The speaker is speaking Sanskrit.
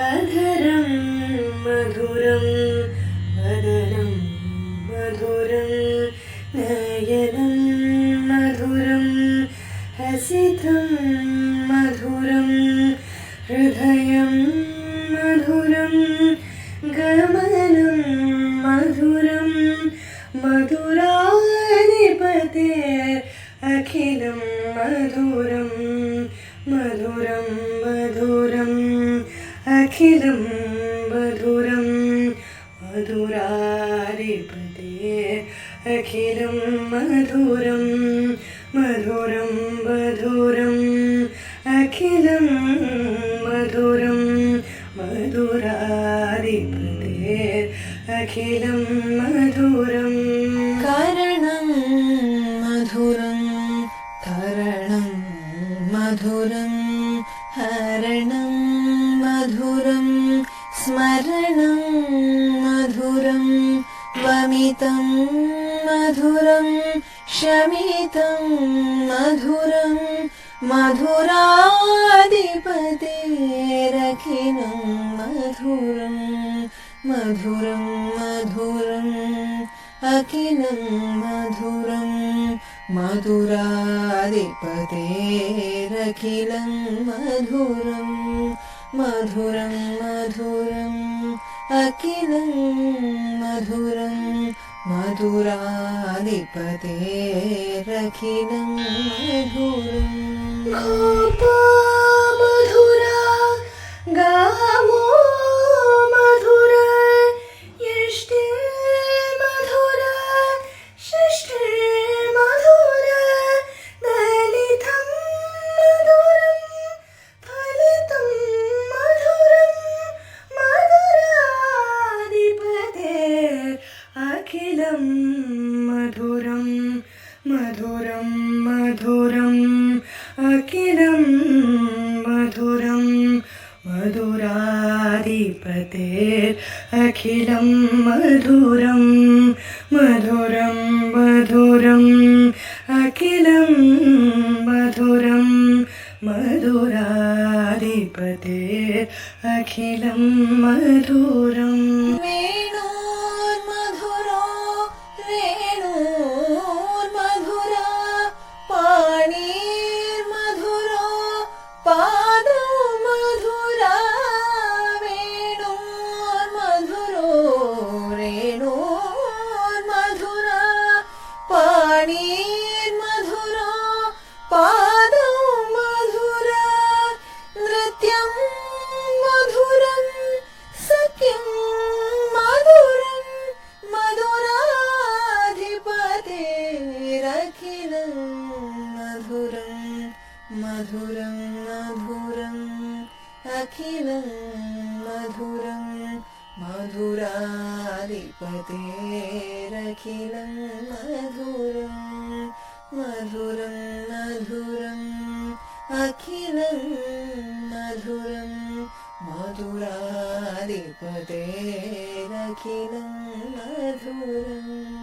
अधरं मधुरं वदनं मधुरं नयनं मधुरं हसितं मधुरं हृदयं मधुरं गमनं मधुरं मधुराधिपतेरखिलं मधुरं मधुरं मधुरम् अखिलं मधुरं मधुराधिपतेरखिलं मधुरं मधुरं मधुरम् अखिलं मधुरं मधुराधिपतेरखिलं मधुरं कारणं मधुरं करणं मधुरं हरणं मधुरं स्मरणं मधुरं वमितं मधुरं शमितं मधुरं मधुराधिपतेरखिलं मधुरं मधुरं मधुरम् अखिलं मधुरं मधुराधिपतेरखिलं मधुरं मधुरं मधुरम् अखिलं मधुरं मधुराधिपतेरखिलं मधुरम् गोपो मधुरा गावो मधुरा यष्टिर्मधुरा शिष्टिर्मधुरा दलितं मधुरं फलितं मधुरं मधुराधिपतेरखिलं मधुरं मधुरं मधुरम् अखिलं मधुरं मधुराधिपतेरखिलं मधुरं मधुरं मधुरम् अखिलं मधुरं मधुराधिपतेरखिलं मधुरम् वेणोर्मधुरो वेणोर्मधुरा पाणिर्मधुरो पादौ मधुरा वेणोर्मधुरो रेणोर्मधुरा पाणिर्मधुरो पादौ मधुरा नृत्यं मधुरं सख्यं मधुरं मधुराधिपतेरखिलं मधुरं मधुरं मधुरम् अखिलं मधुरं मधुराधिपतेरखिलं मधुरं मधुरं मधुरम् अखिलं मधुरं मधुराधिपतेरखिलं मधुरम्।